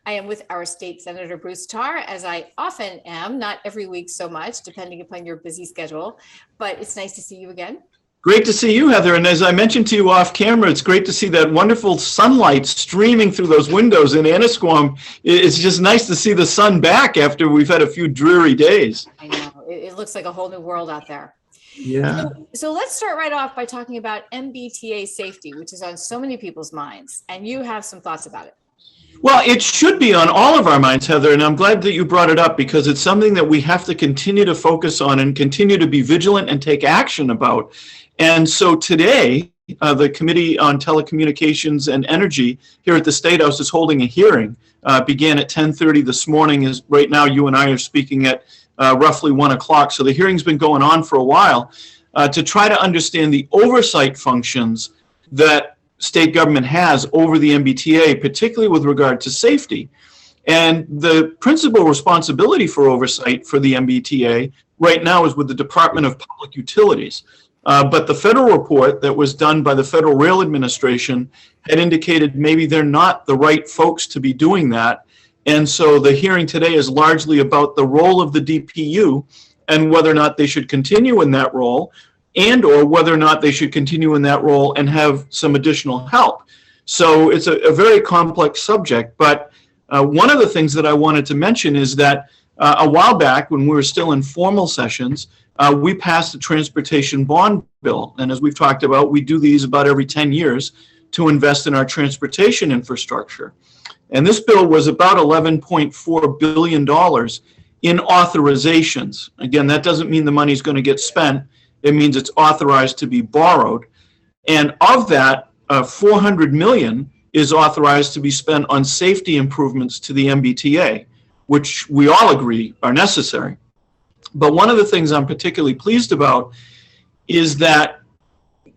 I am with our State Senator Bruce Tarr, as I often am, not every week so much, depending upon your busy schedule, but it's nice to see you again. Great to see you, Heather. And as I mentioned to you off camera, it's great to see that wonderful sunlight streaming through those windows in Annisquam. It's just nice to see the sun back after we've had a few dreary days. I know. It looks like a whole new world out there. Yeah. So let's start right off by talking about MBTA safety, which is on so many people's minds, and you have some thoughts about it. Well, it should be on all of our minds, Heather, and I'm glad that you brought it up because it's something that we have to continue to focus on and continue to be vigilant and take action about. And so today, the Committee on Telecommunications and Energy here at the State House is holding a hearing. Began at 10:30 this morning. Is right now you and I are speaking at roughly 1 o'clock. So the hearing's been going on for a while to try to understand the oversight functions that state government has over the MBTA, particularly with regard to safety. And the principal responsibility for oversight for the MBTA right now is with the Department of Public Utilities. But the federal report that was done by the Federal Rail Administration had indicated maybe they're not the right folks to be doing that. And so the hearing today is largely about the role of the DPU and whether or not they should continue in that role and or whether or not they should continue in that role and have some additional help. So it's a very complex subject, but one of the things that I wanted to mention is that a while back when we were still in formal sessions, we passed a transportation bond bill. And as we've talked about, we do these about every 10 years to invest in our transportation infrastructure. And this bill was about $11.4 billion in authorizations. Again, that doesn't mean the money's going to get spent. It means it's authorized to be borrowed. And of that, 400 million is authorized to be spent on safety improvements to the MBTA, which we all agree are necessary. But one of the things I'm particularly pleased about is that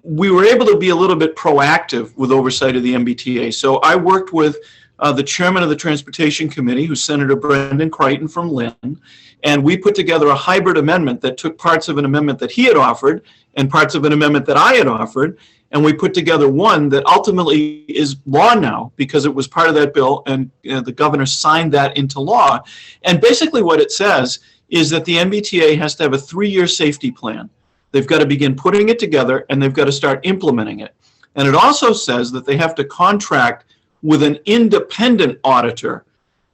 we were able to be a little bit proactive with oversight of the MBTA. So I worked with the chairman of the Transportation Committee, who's Senator Brendan Crichton from Lynn, and we put together a hybrid amendment that took parts of an amendment that he had offered and parts of an amendment that I had offered, and we put together one that ultimately is law now because it was part of that bill, and the governor signed that into law. And basically what it says is that the MBTA has to have a 3-year safety plan. They've got to begin putting it together, and they've got to start implementing it. And it also says that they have to contract with an independent auditor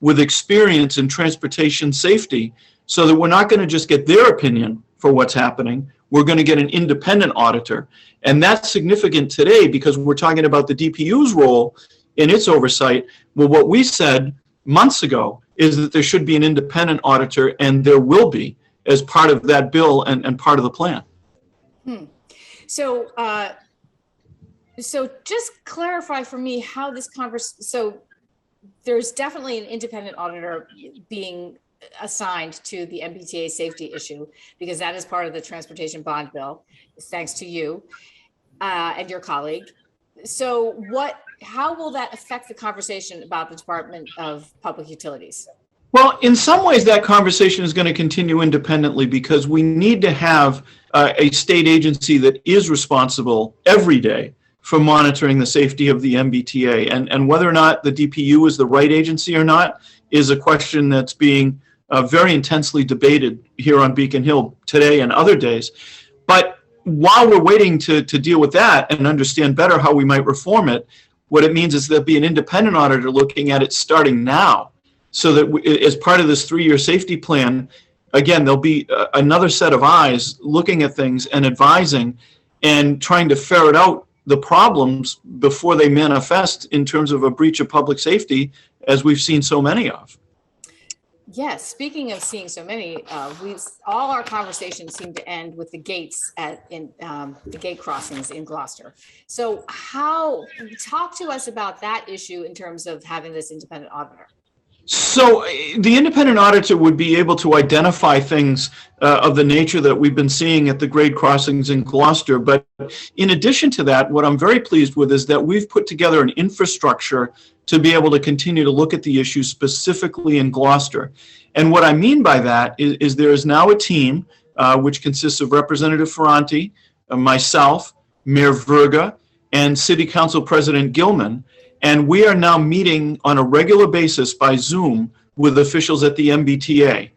with experience in transportation safety so that we're not going to just get their opinion for what's happening. We're going to get an independent auditor. And that's significant today because we're talking about the DPU's role in its oversight. Well, what we said months ago is that there should be an independent auditor, and there will be as part of that bill and part of the plan. So just clarify for me how this so there's definitely an independent auditor being assigned to the MBTA safety issue because that is part of the transportation bond bill, thanks to you and your colleague. So how will that affect the conversation about the Department of Public Utilities? Well, in some ways, that conversation is going to continue independently because we need to have a state agency that is responsible every day for monitoring the safety of the MBTA. And whether or not the DPU is the right agency or not is a question that's being very intensely debated here on Beacon Hill today and other days. But while we're waiting to deal with that and understand better how we might reform it, what it means is there'll be an independent auditor looking at it starting now. So that as part of this 3-year safety plan, again, there'll be another set of eyes looking at things and advising and trying to ferret out the problems before they manifest in terms of a breach of public safety, as we've seen so many of. Yes, speaking of seeing so many, all our conversations seem to end with the gates in the gate crossings in Gloucester. So talk to us about that issue in terms of having this independent auditor. So the independent auditor would be able to identify things of the nature that we've been seeing at the grade crossings in Gloucester. But in addition to that, what I'm very pleased with is that we've put together an infrastructure to be able to continue to look at the issue specifically in Gloucester. And what I mean by that is there is now a team which consists of Representative Ferranti, myself, Mayor Verga, and City Council President Gilman. And we are now meeting on a regular basis by Zoom with officials at the MBTA.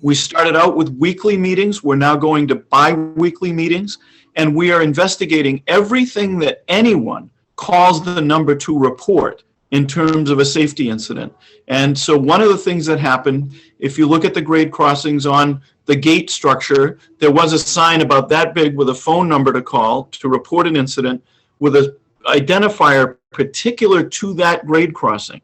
We started out with weekly meetings. We're now going to bi-weekly meetings. And we are investigating everything that anyone calls the number to report in terms of a safety incident. And so one of the things that happened, if you look at the grade crossings on the gate structure, there was a sign about that big with a phone number to call to report an incident with an identifier particular to that grade crossing.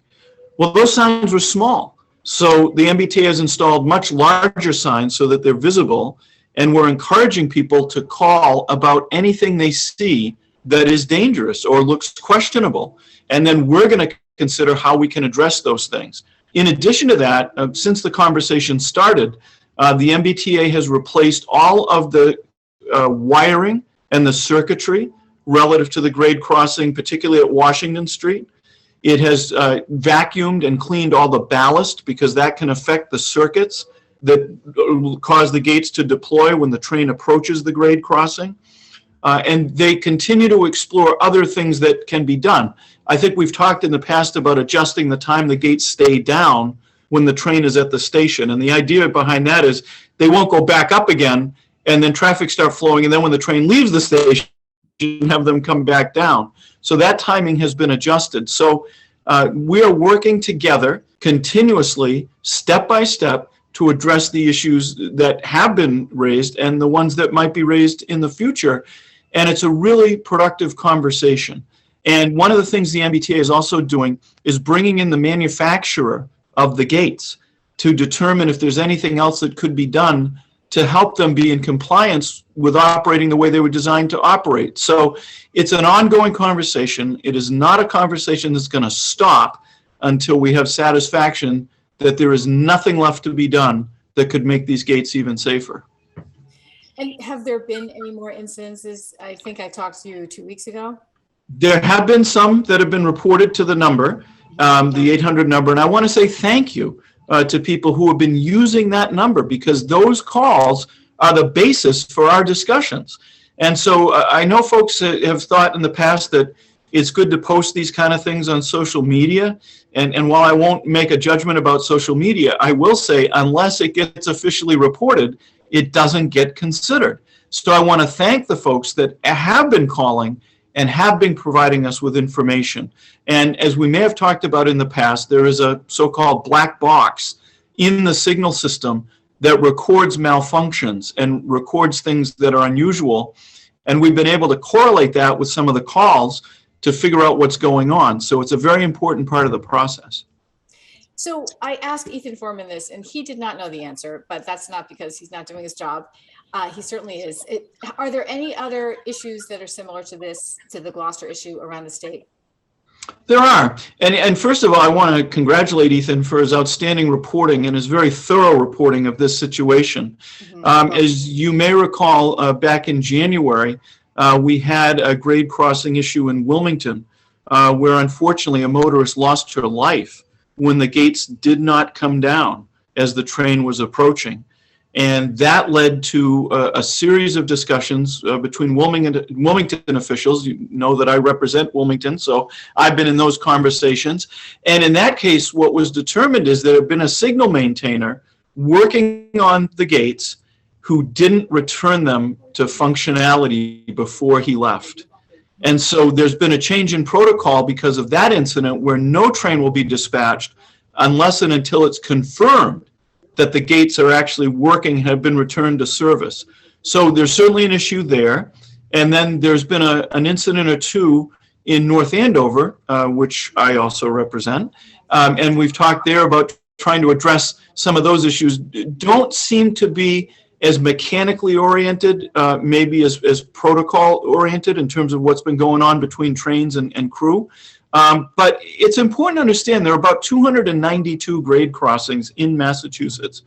Well, those signs were small. So the MBTA has installed much larger signs so that they're visible, and we're encouraging people to call about anything they see that is dangerous or looks questionable. And then we're going to consider how we can address those things. In addition to that, since the conversation started, the MBTA has replaced all of the wiring and the circuitry relative to the grade crossing, particularly at Washington Street. It has vacuumed and cleaned all the ballast because that can affect the circuits that cause the gates to deploy when the train approaches the grade crossing. And they continue to explore other things that can be done. I think we've talked in the past about adjusting the time the gates stay down when the train is at the station. And the idea behind that is they won't go back up again and then traffic start flowing. And then when the train leaves the station, have them come back down. So that timing has been adjusted. So we are working together continuously, step by step, to address the issues that have been raised and the ones that might be raised in the future. And it's a really productive conversation. And one of the things the MBTA is also doing is bringing in the manufacturer of the gates to determine if there's anything else that could be done to help them be in compliance with operating the way they were designed to operate. So it's an ongoing conversation. It is not a conversation that's going to stop until we have satisfaction that there is nothing left to be done that could make these gates even safer. And have there been any more incidences? I think I talked to you 2 weeks ago. There have been some that have been reported to the number, the 800 number, and I want to say thank you to people who have been using that number, because those calls are the basis for our discussions. And so I know folks have thought in the past that it's good to post these kind of things on social media. And while I won't make a judgment about social media, I will say unless it gets officially reported, it doesn't get considered. So I want to thank the folks that have been calling and have been providing us with information. And as we may have talked about in the past, there is a so-called black box in the signal system that records malfunctions and records things that are unusual. And we've been able to correlate that with some of the calls to figure out what's going on. So it's a very important part of the process. So I asked Ethan Foreman this, and he did not know the answer, but that's not because he's not doing his job. He certainly is. Are there any other issues that are similar to this, to the Gloucester issue around the state? There are. And first of all, I want to congratulate Ethan for his outstanding reporting and his very thorough reporting of this situation. Mm-hmm. As you may recall, back in January, we had a grade crossing issue in Wilmington where unfortunately a motorist lost her life when the gates did not come down as the train was approaching. And that led to a series of discussions between Wilmington officials. You know that I represent Wilmington, so I've been in those conversations. And in that case, what was determined is there had been a signal maintainer working on the gates who didn't return them to functionality before he left. And so there's been a change in protocol because of that incident where no train will be dispatched unless and until it's confirmed that the gates are actually working, have been returned to service. So there's certainly an issue there. And then there's been an incident or two in North Andover, which I also represent. And we've talked there about trying to address some of those issues. Don't seem to be as mechanically oriented, maybe as protocol oriented in terms of what's been going on between trains and crew. But it's important to understand there are about 292 grade crossings in Massachusetts,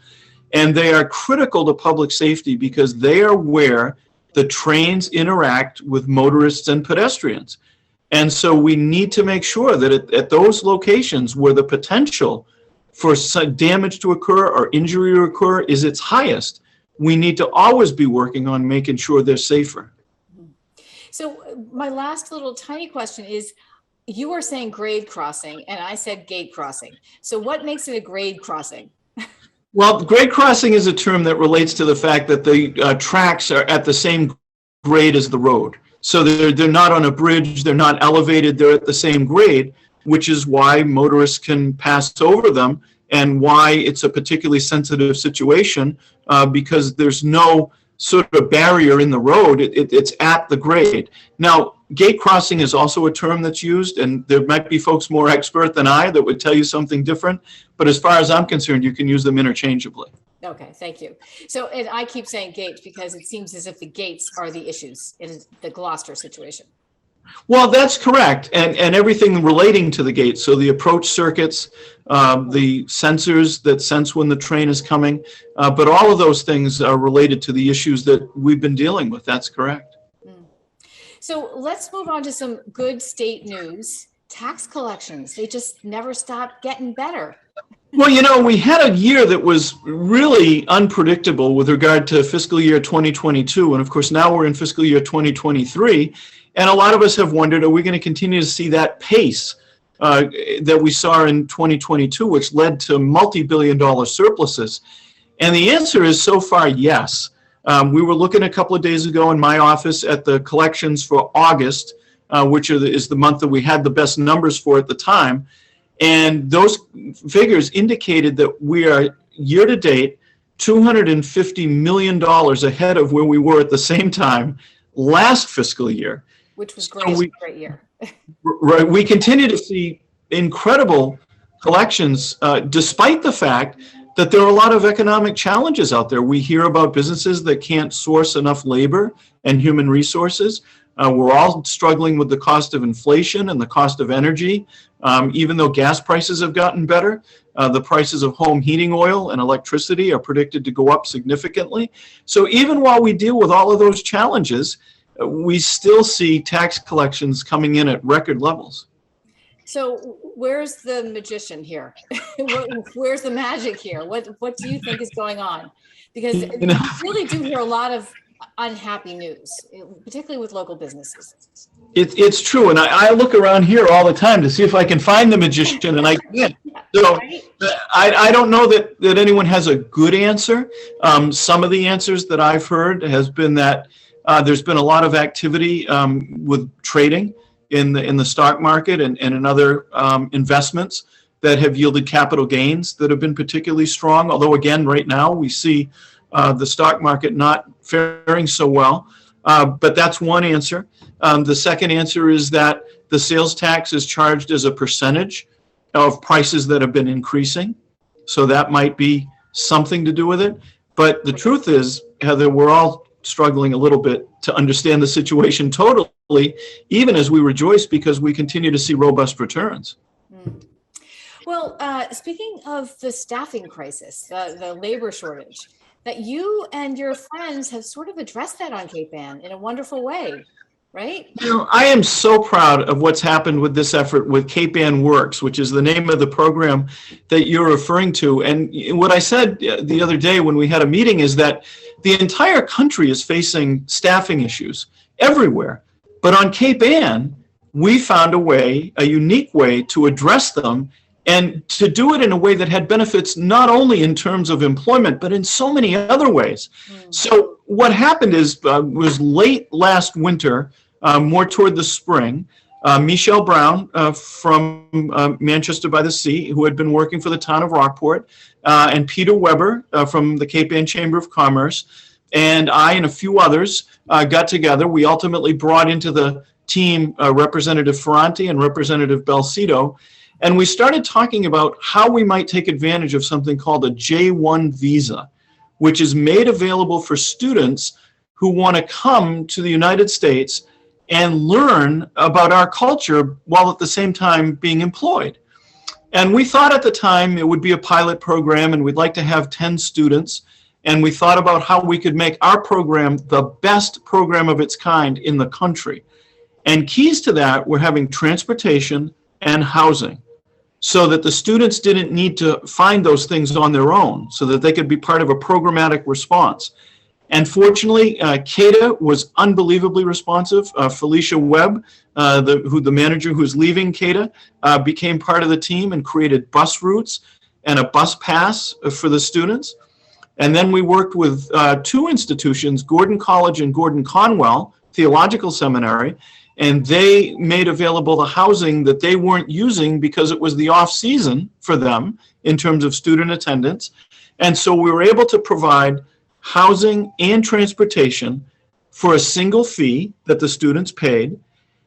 and they are critical to public safety because they are where the trains interact with motorists and pedestrians. And so we need to make sure that at those locations where the potential for damage to occur or injury to occur is its highest, we need to always be working on making sure they're safer. So my last little tiny question is, You are saying grade crossing, and I said gate crossing. So what makes it a grade crossing? Well, grade crossing is a term that relates to the fact that the tracks are at the same grade as the road. So they're not on a bridge, they're not elevated, they're at the same grade, which is why motorists can pass over them and why it's a particularly sensitive situation because there's no sort of barrier in the road. It's at the grade. Now, gate crossing is also a term that's used, and there might be folks more expert than I that would tell you something different. But as far as I'm concerned, you can use them interchangeably. Okay, thank you. So, and I keep saying gates because it seems as if the gates are the issues in the Gloucester situation. Well, that's correct, and everything relating to the gate. So the approach circuits, the sensors that sense when the train is coming, but all of those things are related to the issues that we've been dealing with. That's correct. So let's move on to some good state news. Tax collections, they just never stop getting better. Well, you know, we had a year that was really unpredictable with regard to fiscal year 2022, and of course now we're in fiscal year 2023. And a lot of us have wondered, are we going to continue to see that pace that we saw in 2022, which led to multi-billion-dollar surpluses? And the answer is so far, yes. We were looking a couple of days ago in my office at the collections for August, which is the month that we had the best numbers for at the time. And those figures indicated that we are year-to-date $250 million ahead of where we were at the same time last fiscal year. Which was great, great year. Right. We continue to see incredible collections, despite the fact that there are a lot of economic challenges out there. We hear about businesses that can't source enough labor and human resources. We're all struggling with the cost of inflation and the cost of energy. Even though gas prices have gotten better, the prices of home heating oil and electricity are predicted to go up significantly. So even while we deal with all of those challenges, we still see tax collections coming in at record levels. So where's the magician here? Where's the magic here? What do you think is going on? Because we really do hear a lot of unhappy news, particularly with local businesses. It's true, and I look around here all the time to see if I can find the magician, and I can't. So I don't know that anyone has a good answer. Some of the answers that I've heard has been that there's been a lot of activity with trading in the stock market and in other investments that have yielded capital gains that have been particularly strong. Although again, right now we see the stock market not faring so well. But that's one answer. The second answer is that the sales tax is charged as a percentage of prices that have been increasing. So that might be something to do with it. But the truth is, Heather, we're all struggling a little bit to understand the situation totally, even as we rejoice because we continue to see robust returns. Well, speaking of the staffing crisis, the labor shortage, that you and your friends have sort of addressed that on Cape Ann in a wonderful way, right? You know, I am so proud of what's happened with this effort with Cape Ann Works, which is the name of the program that you're referring to. And what I said the other day when we had a meeting is that the entire country is facing staffing issues everywhere. But on Cape Ann, we found a unique way to address them and to do it in a way that had benefits not only in terms of employment, but in so many other ways. So what happened is, was late last winter, more toward the spring, Michelle Brown from Manchester by the Sea, who had been working for the town of Rockport, and Peter Weber from the Cape Ann Chamber of Commerce, and I and a few others got together. We ultimately brought into the team Representative Ferranti and Representative Belcito, and we started talking about how we might take advantage of something called a J-1 visa, which is made available for students who want to come to the United States and learn about our culture while at the same time being employed. And we thought at the time it would be a pilot program and we'd like to have 10 students. And we thought about how we could make our program the best program of its kind in the country. And keys to that were having transportation and housing, so that the students didn't need to find those things on their own, so that they could be part of a programmatic response. And fortunately, CADA was unbelievably responsive. Felicia Webb, the manager who's leaving CADA, became part of the team and created bus routes and a bus pass for the students. And then we worked with two institutions, Gordon College and Gordon Conwell Theological Seminary, and they made available the housing that they weren't using because it was the off season for them in terms of student attendance. And so we were able to provide housing and transportation for a single fee that the students paid.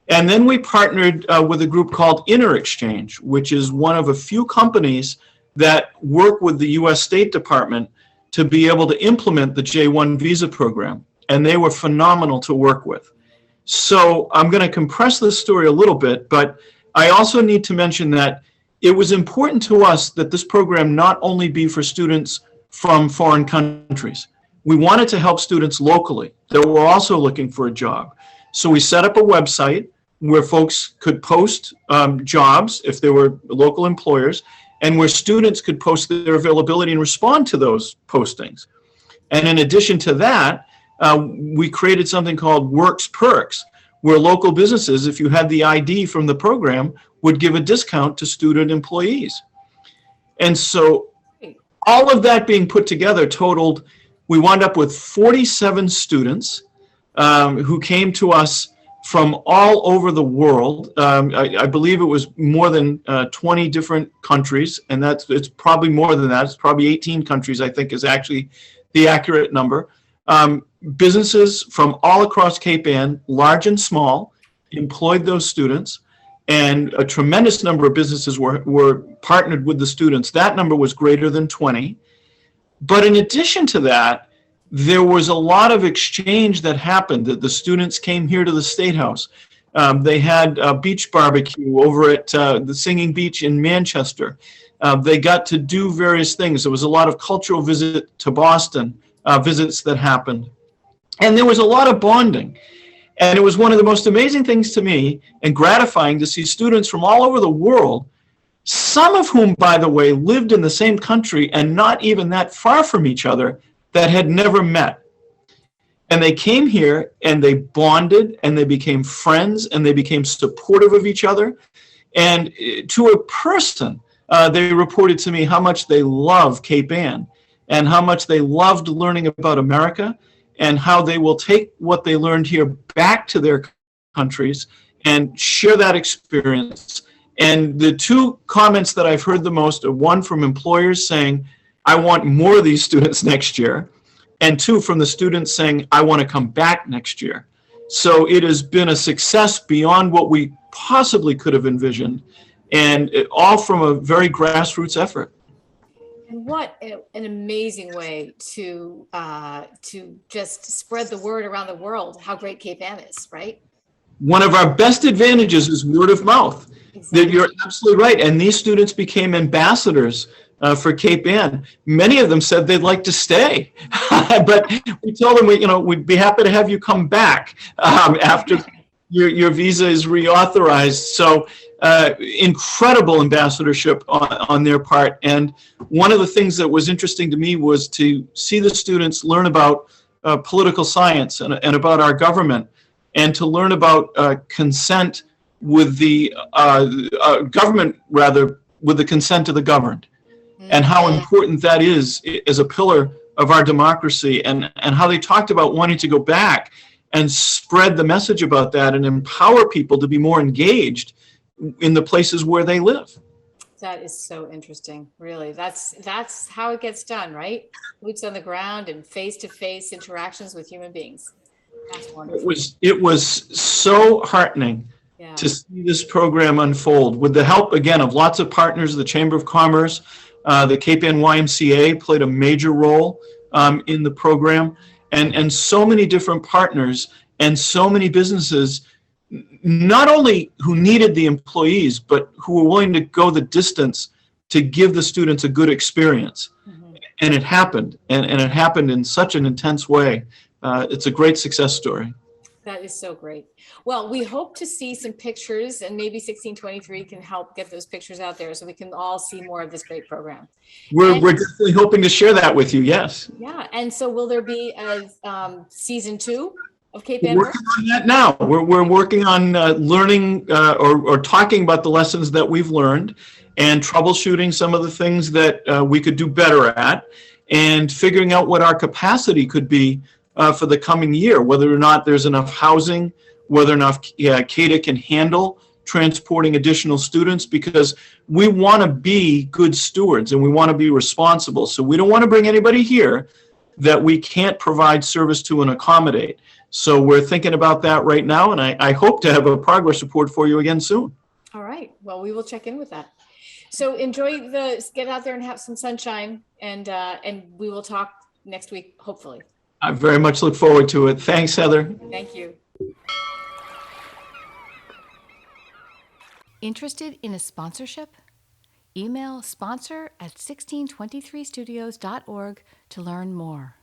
And then we partnered with a group called Inner Exchange, which is one of a few companies that work with the US State Department to be able to implement the J-1 visa program. And they were phenomenal to work with. So I'm going to compress this story a little bit, but I also need to mention that it was important to us that this program not only be for students from foreign countries. We wanted to help students locally that were also looking for a job. So we set up a website where folks could post jobs if they were local employers, and where students could post their availability and respond to those postings. And in addition to that, we created something called Works Perks, where local businesses, if you had the ID from the program, would give a discount to student employees. And so all of that being put together totaled, we wound up with 47 students who came to us from all over the world. I believe it was more than 20 different countries, and it's probably more than that. It's probably 18 countries, I think, is actually the accurate number. Businesses from all across Cape Ann, large and small, employed those students, and a tremendous number of businesses were partnered with the students. That number was greater than 20. But in addition to that, there was a lot of exchange that happened. The students came here to the State House. They had a beach barbecue over at the Singing Beach in Manchester. They got to do various things. There was a lot of cultural visit to Boston, visits that happened. And there was a lot of bonding. And it was one of the most amazing things to me and gratifying to see students from all over the world, some of whom, by the way, lived in the same country and not even that far from each other, that had never met. And they came here and they bonded and they became friends and they became supportive of each other. And to a person, they reported to me how much they love Cape Ann and how much they loved learning about America, and how they will take what they learned here back to their countries and share that experience. And the two comments that I've heard the most are, one from employers saying, I want more of these students next year, and two from the students saying, I want to come back next year. So it has been a success beyond what we possibly could have envisioned, and all from a very grassroots effort. And what an amazing way to just spread the word around the world how great Cape Ann is, right? One of our best advantages is word of mouth. Exactly. You're absolutely right. And these students became ambassadors for Cape Ann. Many of them said they'd like to stay, but we told them we'd be happy to have you come back after your visa is reauthorized. So incredible ambassadorship on their part. And one of the things that was interesting to me was to see the students learn about political science and about our government, and to learn about consent with the government, rather, with the consent of the governed, and how important that is as a pillar of our democracy, and how they talked about wanting to go back and spread the message about that and empower people to be more engaged in the places where they live. That is so interesting, really. That's how it gets done, right? Boots on the ground and face-to-face interactions with human beings. That's wonderful. It was so heartening to see this program unfold with the help, again, of lots of partners. The Chamber of Commerce, the Cape Ann YMCA played a major role in the program, and so many different partners and so many businesses, not only who needed the employees, but who were willing to go the distance to give the students a good experience. Mm-hmm. And it happened, and it happened in such an intense way. It's a great success story. That is so great. Well, we hope to see some pictures, and maybe 1623 can help get those pictures out there so we can all see more of this great program. We're definitely hoping to share that with you. Yes. Yeah, and so will there be a season 2 of Cape We're Ann Work? working on that now. We're working on learning or talking about the lessons that we've learned and troubleshooting some of the things that we could do better at, and figuring out what our capacity could be for the coming year, whether or not there's enough housing, whether or not CADA can handle transporting additional students, because we want to be good stewards and we want to be responsible. So we don't want to bring anybody here that we can't provide service to and accommodate. So we're thinking about that right now, and I hope to have a progress report for you again soon. All right. Well, we will check in with that. So get out there and have some sunshine, and we will talk next week, hopefully. I very much look forward to it. Thanks, Heather. Thank you. Interested in a sponsorship? Email sponsor@1623studios.org to learn more.